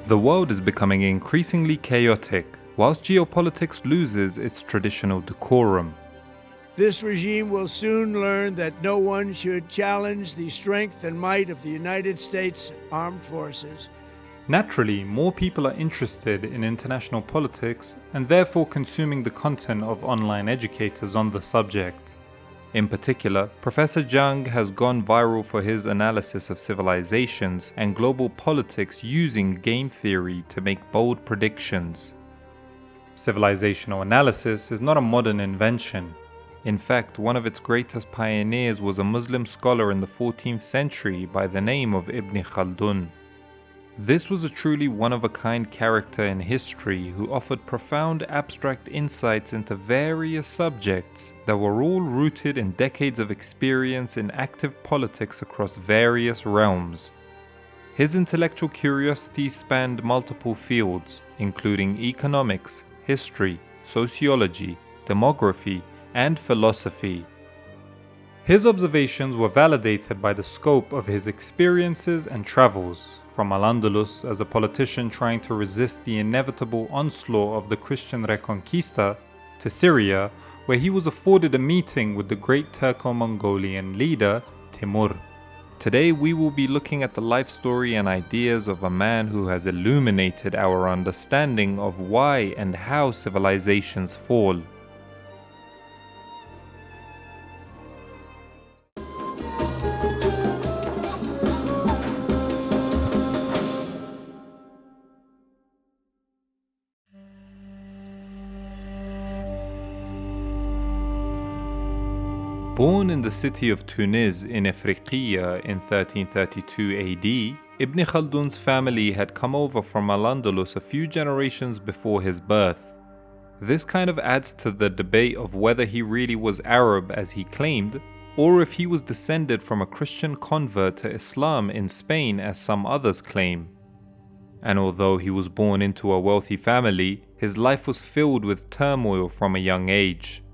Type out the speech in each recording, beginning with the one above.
The world is becoming increasingly chaotic, whilst geopolitics loses its traditional decorum. This regime will soon learn that no one should challenge the strength and might of the United States Armed Forces. Naturally, more people are interested in international politics and therefore consuming the content of online educators on the subject. In particular, Professor Jiang has gone viral for his analysis of civilizations and global politics using game theory to make bold predictions. Civilizational analysis is not a modern invention. In fact, one of its greatest pioneers was a Muslim scholar in the 14th century by the name of Ibn Khaldun. This was a truly one-of-a-kind character in history who offered profound abstract insights into various subjects that were all rooted in decades of experience in active politics across various realms. His intellectual curiosities spanned multiple fields, including economics, history, sociology, demography, and philosophy. His observations were validated by the scope of his experiences and travels, from al-Andalus as a politician trying to resist the inevitable onslaught of the Christian Reconquista, to Syria, where he was afforded a meeting with the great Turco-Mongolian leader, Timur. Today we will be looking at the life story and ideas of a man who has illuminated our understanding of why and how civilizations fall. Born in the city of Tunis in Afriqiya in 1332 AD, Ibn Khaldun's family had come over from al-Andalus a few generations before his birth. This kind of adds to the debate of whether he really was Arab as he claimed, or if he was descended from a Christian convert to Islam in Spain as some others claim. And although he was born into a wealthy family, his life was filled with turmoil from a young age.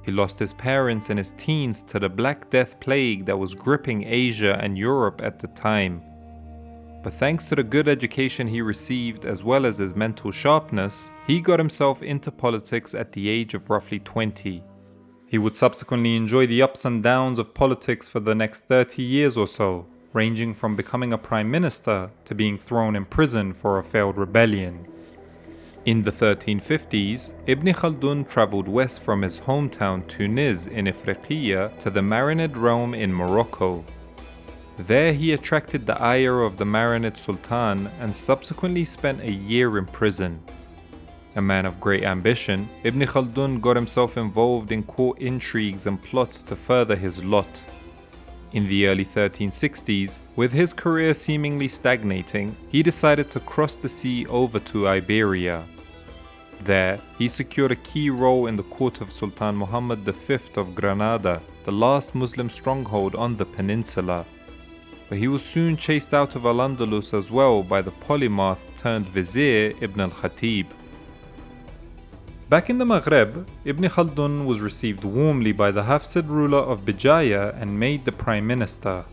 He lost his parents in his teens to the Black Death plague that was gripping Asia and Europe at the time. But thanks to the good education he received as well as his mental sharpness, he got himself into politics at the age of roughly 20. He would subsequently enjoy the ups and downs of politics for the next 30 years or so, ranging from becoming a prime minister to being thrown in prison for a failed rebellion. In the 1350s, Ibn Khaldun travelled west from his hometown Tunis in Afriqiya to the Marinid realm in Morocco. There he attracted the ire of the Marinid Sultan and subsequently spent a year in prison. A man of great ambition, Ibn Khaldun got himself involved in court intrigues and plots to further his lot. In the early 1360s, with his career seemingly stagnating, he decided to cross the sea over to Iberia. There, he secured a key role in the court of Sultan Muhammad V of Granada, the last Muslim stronghold on the peninsula. But he was soon chased out of al-Andalus as well by the polymath turned vizier Ibn al-Khatib. Back in the Maghreb, Ibn Khaldun was received warmly by the Hafsid ruler of Bijaya and made the prime minister.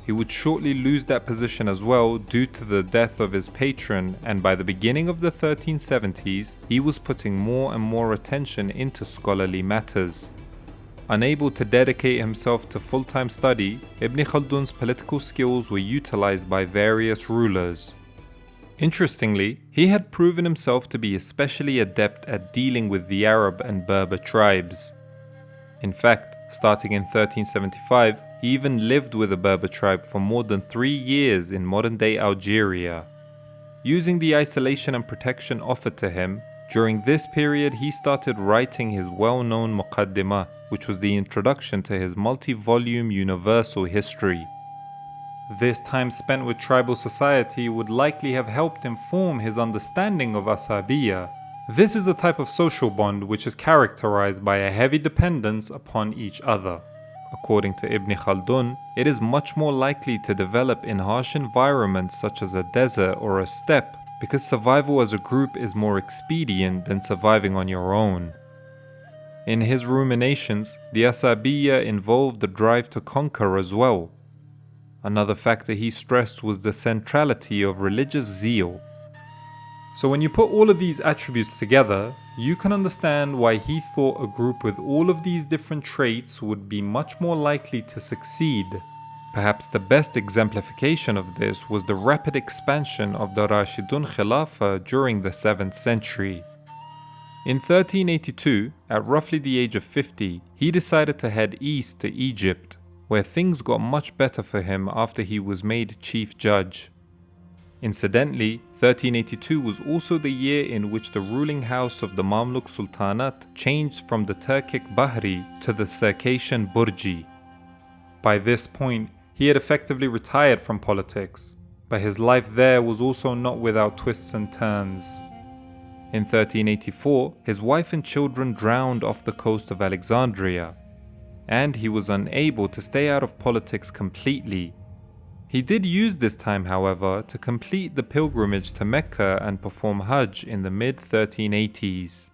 He would shortly lose that position as well due to the death of his patron, and by the beginning of the 1370s, he was putting more and more attention into scholarly matters. Unable to dedicate himself to full-time study, Ibn Khaldun's political skills were utilized by various rulers. Interestingly, he had proven himself to be especially adept at dealing with the Arab and Berber tribes. In fact, starting in 1375, he even lived with a Berber tribe for more than 3 years in modern-day Algeria. Using the isolation and protection offered to him, during this period he started writing his well-known Muqaddimah, which was the introduction to his multi-volume universal history. This time spent with tribal society would likely have helped inform his understanding of Asabiyya. This is a type of social bond which is characterized by a heavy dependence upon each other. According to Ibn Khaldun, it is much more likely to develop in harsh environments such as a desert or a steppe because survival as a group is more expedient than surviving on your own. In his ruminations, the Asabiyya involved the drive to conquer as well. Another factor he stressed was the centrality of religious zeal. So when you put all of these attributes together, you can understand why he thought a group with all of these different traits would be much more likely to succeed. Perhaps the best exemplification of this was the rapid expansion of the Rashidun Khilafah during the 7th century. In 1382, at roughly the age of 50, he decided to head east to Egypt, where things got much better for him after he was made chief judge. Incidentally, 1382 was also the year in which the ruling house of the Mamluk Sultanate changed from the Turkic Bahri to the Circassian Burji. By this point, he had effectively retired from politics, but his life there was also not without twists and turns. In 1384, his wife and children drowned off the coast of Alexandria, and he was unable to stay out of politics completely. He did use this time, however, to complete the pilgrimage to Mecca and perform Hajj in the mid-1380s.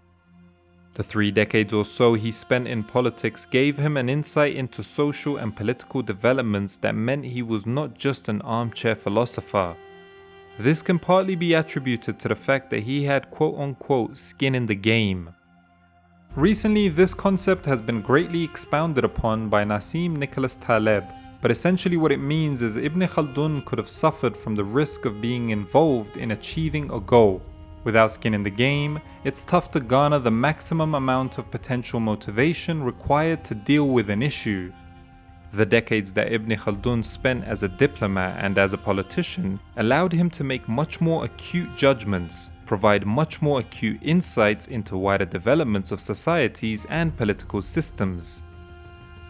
The 3 decades or so he spent in politics gave him an insight into social and political developments that meant he was not just an armchair philosopher. This can partly be attributed to the fact that he had quote-unquote skin in the game. Recently, this concept has been greatly expounded upon by Nassim Nicholas Taleb, but essentially what it means is Ibn Khaldun could have suffered from the risk of being involved in achieving a goal. Without skin in the game, it's tough to garner the maximum amount of potential motivation required to deal with an issue. The decades that Ibn Khaldun spent as a diplomat and as a politician allowed him to make much more acute judgments, provide much more acute insights into wider developments of societies and political systems.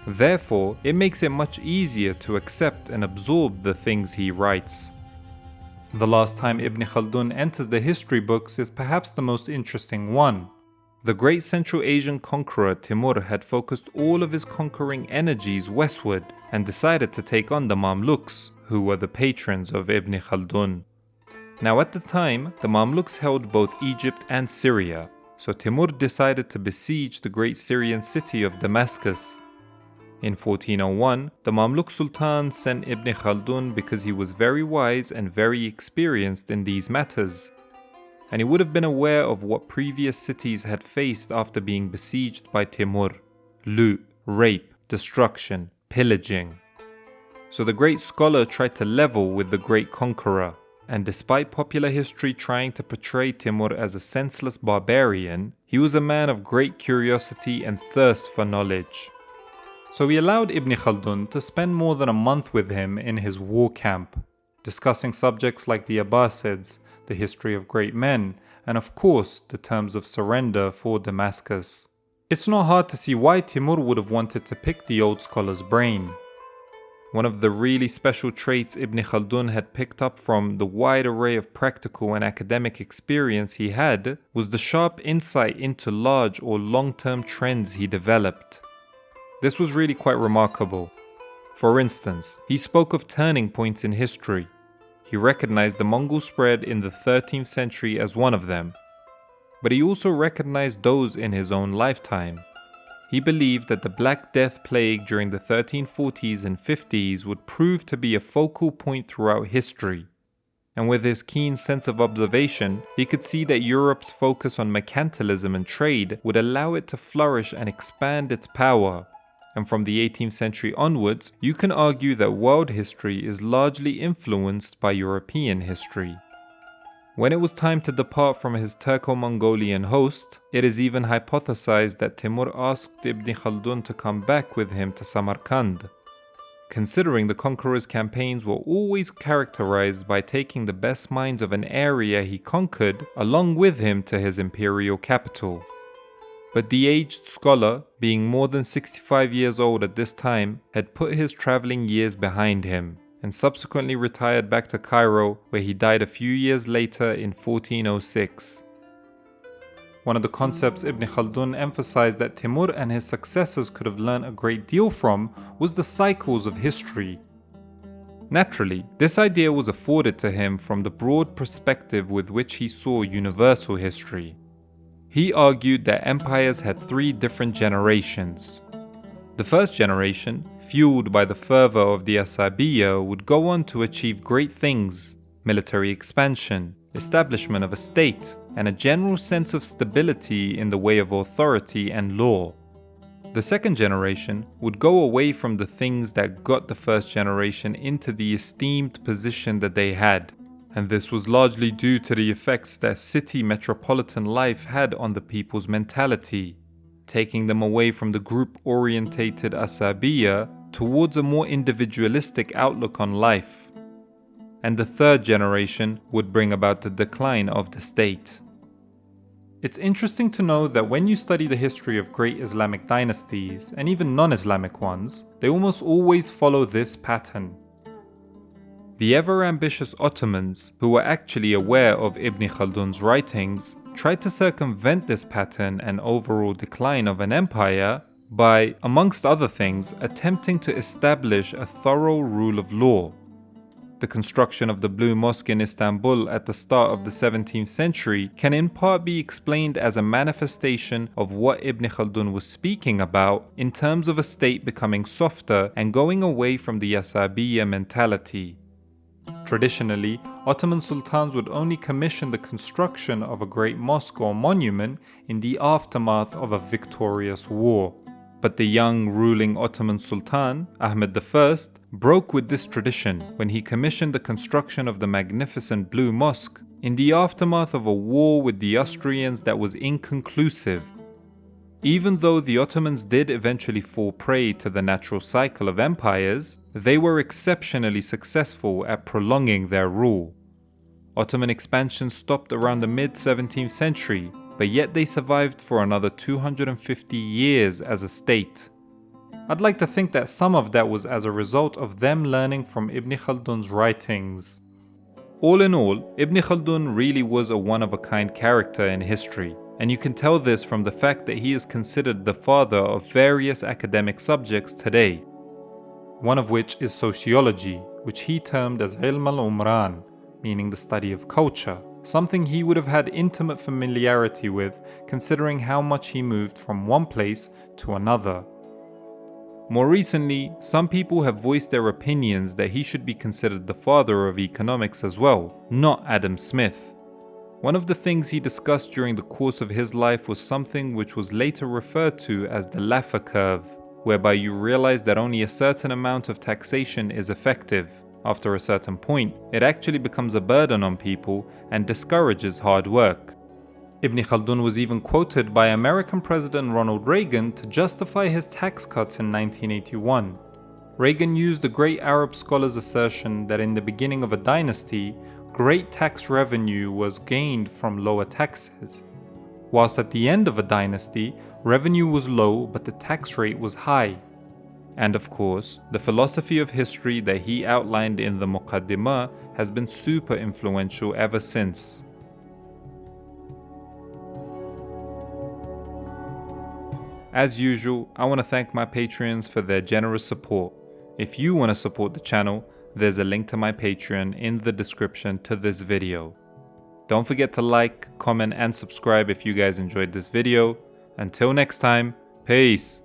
Therefore, it makes it much easier to accept and absorb the things he writes. The last time Ibn Khaldun enters the history books is perhaps the most interesting one. The great Central Asian conqueror Timur had focused all of his conquering energies westward and decided to take on the Mamluks, who were the patrons of Ibn Khaldun. Now at the time, the Mamluks held both Egypt and Syria, so Timur decided to besiege the great Syrian city of Damascus. In 1401, the Mamluk Sultan sent Ibn Khaldun because he was very wise and very experienced in these matters, and he would have been aware of what previous cities had faced after being besieged by Timur: loot, rape, destruction, pillaging. So the great scholar tried to level with the great conqueror, and despite popular history trying to portray Timur as a senseless barbarian, he was a man of great curiosity and thirst for knowledge. So he allowed Ibn Khaldun to spend more than a month with him in his war camp, discussing subjects like the Abbasids, the history of great men, and of course the terms of surrender for Damascus. It's not hard to see why Timur would have wanted to pick the old scholar's brain. One of the really special traits Ibn Khaldun had picked up from the wide array of practical and academic experience he had was the sharp insight into large or long-term trends he developed. This was really quite remarkable. For instance, he spoke of turning points in history. He recognized the Mongol spread in the 13th century as one of them, but he also recognized those in his own lifetime. He believed that the Black Death plague during the 1340s and 50s would prove to be a focal point throughout history. And with his keen sense of observation, he could see that Europe's focus on mercantilism and trade would allow it to flourish and expand its power. And from the 18th century onwards, you can argue that world history is largely influenced by European history. When it was time to depart from his Turco-Mongolian host, it is even hypothesized that Timur asked Ibn Khaldun to come back with him to Samarkand. Considering the conqueror's campaigns were always characterized by taking the best minds of an area he conquered along with him to his imperial capital. But the aged scholar, being more than 65 years old at this time, had put his traveling years behind him and subsequently retired back to Cairo, where he died a few years later in 1406. One of the concepts Ibn Khaldun emphasized that Timur and his successors could have learned a great deal from was the cycles of history. Naturally, this idea was afforded to him from the broad perspective with which he saw universal history. He argued that empires had 3 different generations. The first generation, fueled by the fervor of the Asabiyya, would go on to achieve great things: military expansion, establishment of a state, and a general sense of stability in the way of authority and law. The second generation would go away from the things that got the first generation into the esteemed position that they had, and this was largely due to the effects that city metropolitan life had on the people's mentality, taking them away from the group-orientated Asabiyya towards a more individualistic outlook on life. And the third generation would bring about the decline of the state. It's interesting to know that when you study the history of great Islamic dynasties, and even non-Islamic ones, they almost always follow this pattern. The ever-ambitious Ottomans, who were actually aware of Ibn Khaldun's writings, tried to circumvent this pattern and overall decline of an empire by, amongst other things, attempting to establish a thorough rule of law. The construction of the Blue Mosque in Istanbul at the start of the 17th century can in part be explained as a manifestation of what Ibn Khaldun was speaking about in terms of a state becoming softer and going away from the Asabiyya mentality. Traditionally, Ottoman sultans would only commission the construction of a great mosque or monument in the aftermath of a victorious war. But the young ruling Ottoman Sultan, Ahmed I, broke with this tradition when he commissioned the construction of the magnificent Blue Mosque in the aftermath of a war with the Austrians that was inconclusive. Even though the Ottomans did eventually fall prey to the natural cycle of empires, they were exceptionally successful at prolonging their rule. Ottoman expansion stopped around the mid-17th century, but yet they survived for another 250 years as a state. I'd like to think that some of that was as a result of them learning from Ibn Khaldun's writings. All in all, Ibn Khaldun really was a one-of-a-kind character in history, and you can tell this from the fact that he is considered the father of various academic subjects today, one of which is sociology, which he termed as ilm al-umran, meaning the study of culture, something he would have had intimate familiarity with considering how much he moved from one place to another. More recently, some people have voiced their opinions that he should be considered the father of economics as well, not Adam Smith. One of the things he discussed during the course of his life was something which was later referred to as the Laffer curve, whereby you realize that only a certain amount of taxation is effective. After a certain point, it actually becomes a burden on people and discourages hard work. Ibn Khaldun was even quoted by American President Ronald Reagan to justify his tax cuts in 1981. Reagan used the great Arab scholar's assertion that in the beginning of a dynasty, great tax revenue was gained from lower taxes, whilst at the end of a dynasty, revenue was low but the tax rate was high. And of course, the philosophy of history that he outlined in the Muqaddimah has been super influential ever since. As usual, I want to thank my Patreons for their generous support. If you want to support the channel, there's a link to my Patreon in the description to this video. Don't forget to like, comment, and subscribe if you guys enjoyed this video. Until next time, peace!